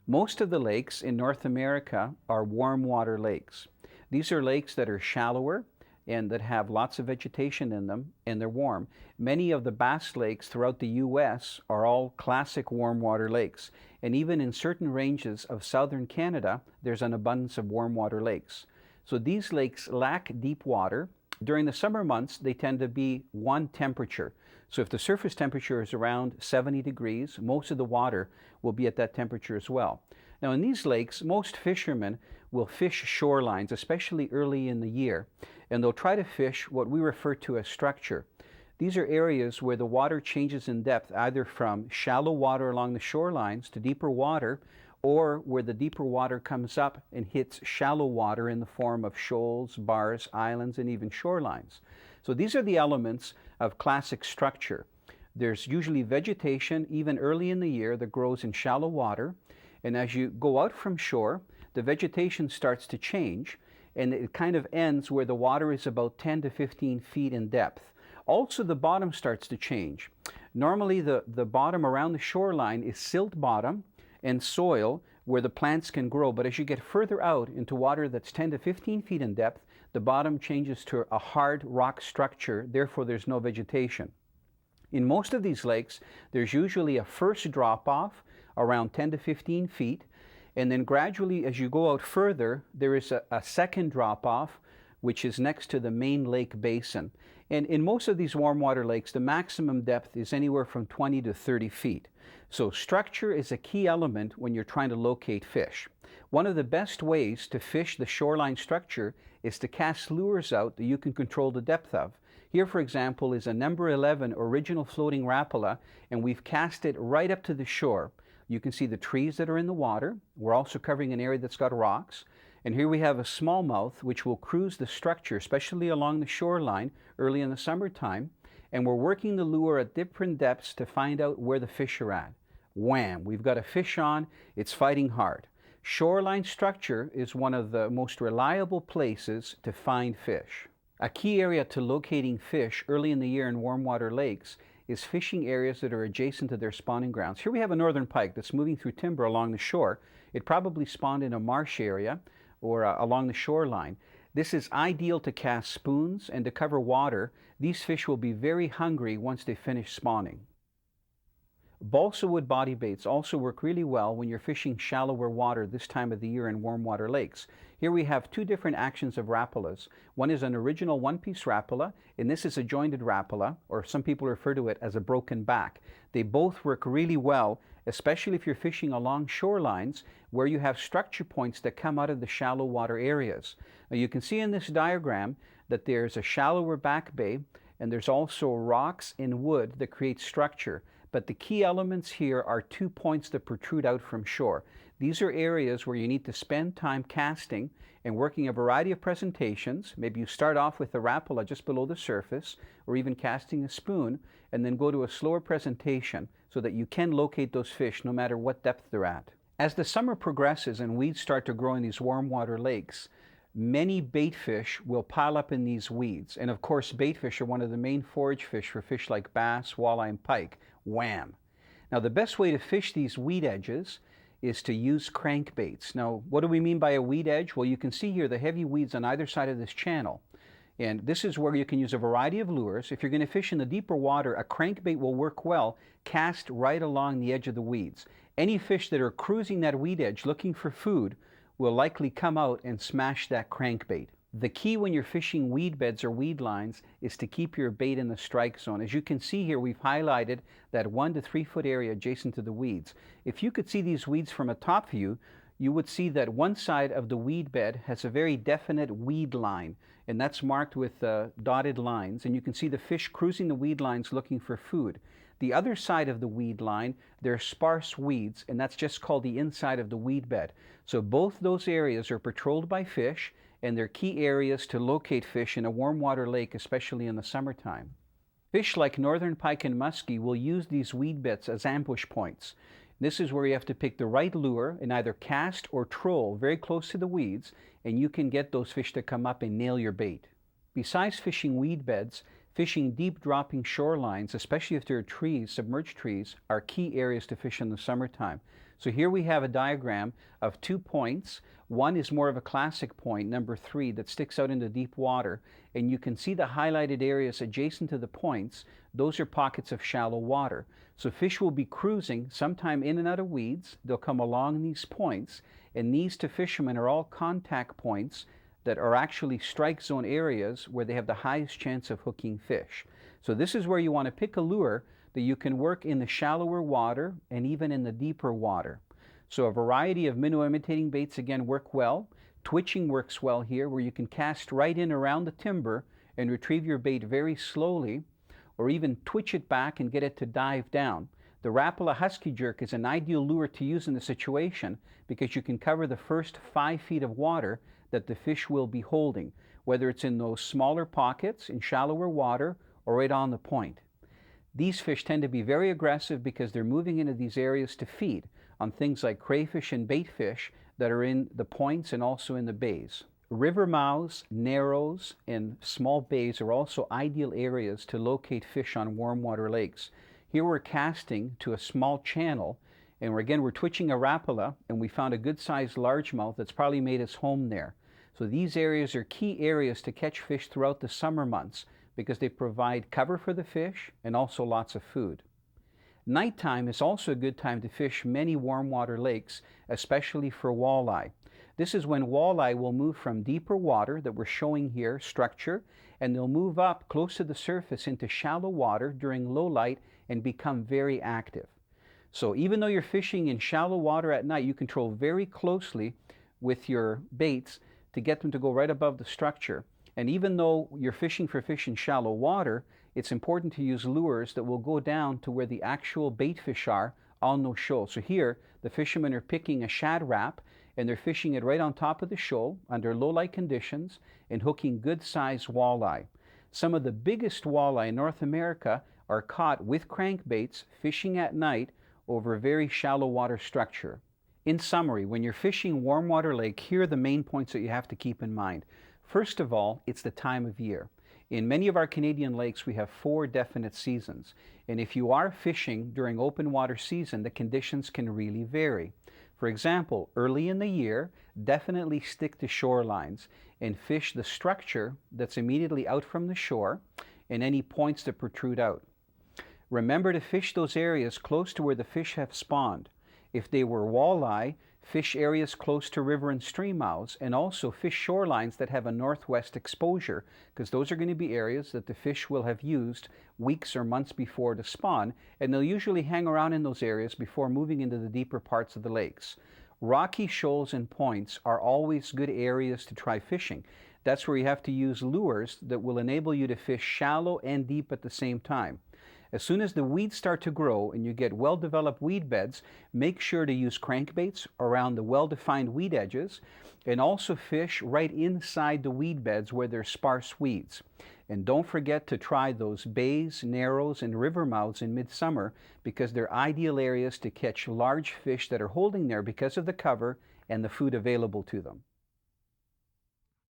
Most of the lakes in North America are warm water lakes. These are lakes that are shallower and that have lots of vegetation in them, and they're warm. Many of the bass lakes throughout the U.S. are all classic warm water lakes. And even in certain ranges of southern Canada, there's an abundance of warm water lakes. So these lakes lack deep water. During the summer months, they tend to be one temperature. So if the surface temperature is around 70 degrees, most of the water will be at that temperature as well. Now in these lakes, most fishermen will fish shorelines, especially early in the year, and they'll try to fish what we refer to as structure. These are areas where the water changes in depth, either from shallow water along the shorelines to deeper water, or where the deeper water comes up and hits shallow water in the form of shoals, bars, islands, and even shorelines. So these are the elements of classic structure. There's usually vegetation, even early in the year, that grows in shallow water. And as you go out from shore, the vegetation starts to change, and it kind of ends where the water is about 10 to 15 feet in depth. Also, the bottom starts to change. Normally, the bottom around the shoreline is silt bottom and soil where the plants can grow. But as you get further out into water that's 10 to 15 feet in depth, the bottom changes to a hard rock structure, therefore there's no vegetation. In most of these lakes, there's usually a first drop-off around 10 to 15 feet, and then gradually as you go out further, there is a second drop-off, which is next to the main lake basin. And in most of these warm water lakes, the maximum depth is anywhere from 20 to 30 feet. So structure is a key element when you're trying to locate fish. One of the best ways to fish the shoreline structure is to cast lures out that you can control the depth of. Here, for example, is a number 11 original floating rapala, and we've cast it right up to the shore. You can see the trees that are in the water. We're also covering an area that's got rocks. And here we have a smallmouth which will cruise the structure, especially along the shoreline early in the summertime. And we're working the lure at different depths to find out where the fish are at. Wham! We've got a fish on. It's fighting hard. Shoreline structure is one of the most reliable places to find fish. A key area to locating fish early in the year in warm water lakes is fishing areas that are adjacent to their spawning grounds. Here we have a northern pike that's moving through timber along the shore. It probably spawned in a marsh area or along the shoreline. This is ideal to cast spoons and to cover water. These fish will be very hungry once they finish spawning. Balsa wood body baits also work really well when you're fishing shallower water this time of the year in warm water lakes. Here we have two different actions of rapalas. One is an original one-piece rapala, and this is a jointed rapala, or some people refer to it as a broken back. They both work really well, especially if you're fishing along shorelines where you have structure points that come out of the shallow water areas. Now you can see in this diagram that there's a shallower back bay, and there's also rocks and wood that create structure. But the key elements here are 2 points that protrude out from shore. These are areas where you need to spend time casting and working a variety of presentations. Maybe you start off with a rapala just below the surface, or even casting a spoon, and then go to a slower presentation so that you can locate those fish no matter what depth they're at. As the summer progresses and weeds start to grow in these warm water lakes, many bait fish will pile up in these weeds. And of course, bait fish are one of the main forage fish for fish like bass, walleye, and pike. Wham! Now, the best way to fish these weed edges is to use crankbaits. Now, what do we mean by a weed edge? Well, you can see here the heavy weeds on either side of this channel. And this is where you can use a variety of lures. If you're going to fish in the deeper water, a crankbait will work well, cast right along the edge of the weeds. Any fish that are cruising that weed edge looking for food will likely come out and smash that crankbait. The key when you're fishing weed beds or weed lines is to keep your bait in the strike zone. As you can see here, we've highlighted that 1 to 3 foot area adjacent to the weeds. If you could see these weeds from a top view, you would see that one side of the weed bed has a very definite weed line, and that's marked with dotted lines, and you can see the fish cruising the weed lines looking for food. The other side of the weed line, there are sparse weeds, and that's just called the inside of the weed bed. So both those areas are patrolled by fish, and they're key areas to locate fish in a warm water lake, especially in the summertime. Fish like northern pike and muskie will use these weed beds as ambush points. This is where you have to pick the right lure and either cast or troll very close to the weeds, and you can get those fish to come up and nail your bait. Besides fishing weed beds, Fishing deep dropping shorelines, especially if there are trees, submerged trees, are key areas to fish in the summertime. So here we have a diagram of 2 points. One is more of a classic point, number 3, that sticks out into deep water. And you can see the highlighted areas adjacent to the points. Those are pockets of shallow water. So fish will be cruising sometime in and out of weeds. They'll come along these points. And these to fishermen are all contact points that are actually strike zone areas where they have the highest chance of hooking fish. So this is where you want to pick a lure that you can work in the shallower water and even in the deeper water. So a variety of minnow imitating baits again work well. Twitching works well here, where you can cast right in around the timber and retrieve your bait very slowly, or even twitch it back and get it to dive down. The Rapala Husky Jerk is an ideal lure to use in the situation because you can cover the first 5 feet of water that the fish will be holding, whether it's in those smaller pockets in shallower water or right on the point. These fish tend to be very aggressive because they're moving into these areas to feed on things like crayfish and baitfish that are in the points and also in the bays. River mouths, narrows, and small bays are also ideal areas to locate fish on warm water lakes. Here we're casting to a small channel, and we're twitching a Rapala, and we found a good-sized largemouth that's probably made its home there. So these areas are key areas to catch fish throughout the summer months because they provide cover for the fish and also lots of food. Nighttime is also a good time to fish many warm water lakes, especially for walleye. This is when walleye will move from deeper water that we're showing here, structure, and they'll move up close to the surface into shallow water during low light and become very active. So even though you're fishing in shallow water at night, you control very closely with your baits to get them to go right above the structure. And even though you're fishing for fish in shallow water, it's important to use lures that will go down to where the actual bait fish are on those shoals. So here, the fishermen are picking a shad wrap, and they're fishing it right on top of the shoal under low light conditions and hooking good-sized walleye. Some of the biggest walleye in North America are caught with crankbaits fishing at night over very shallow water structure. In summary, when you're fishing warm water lake, here are the main points that you have to keep in mind. First of all, it's the time of year. In many of our Canadian lakes, we have 4 definite seasons. And if you are fishing during open water season, the conditions can really vary. For example, early in the year, definitely stick to shorelines and fish the structure that's immediately out from the shore and any points that protrude out. Remember to fish those areas close to where the fish have spawned. If they were walleye, fish areas close to river and stream mouths, and also fish shorelines that have a northwest exposure, because those are going to be areas that the fish will have used weeks or months before to spawn, and they'll usually hang around in those areas before moving into the deeper parts of the lakes. Rocky shoals and points are always good areas to try fishing. That's where you have to use lures that will enable you to fish shallow and deep at the same time. As soon as the weeds start to grow and you get well-developed weed beds, make sure to use crankbaits around the well-defined weed edges and also fish right inside the weed beds where there's sparse weeds. And don't forget to try those bays, narrows, and river mouths in midsummer because they're ideal areas to catch large fish that are holding there because of the cover and the food available to them.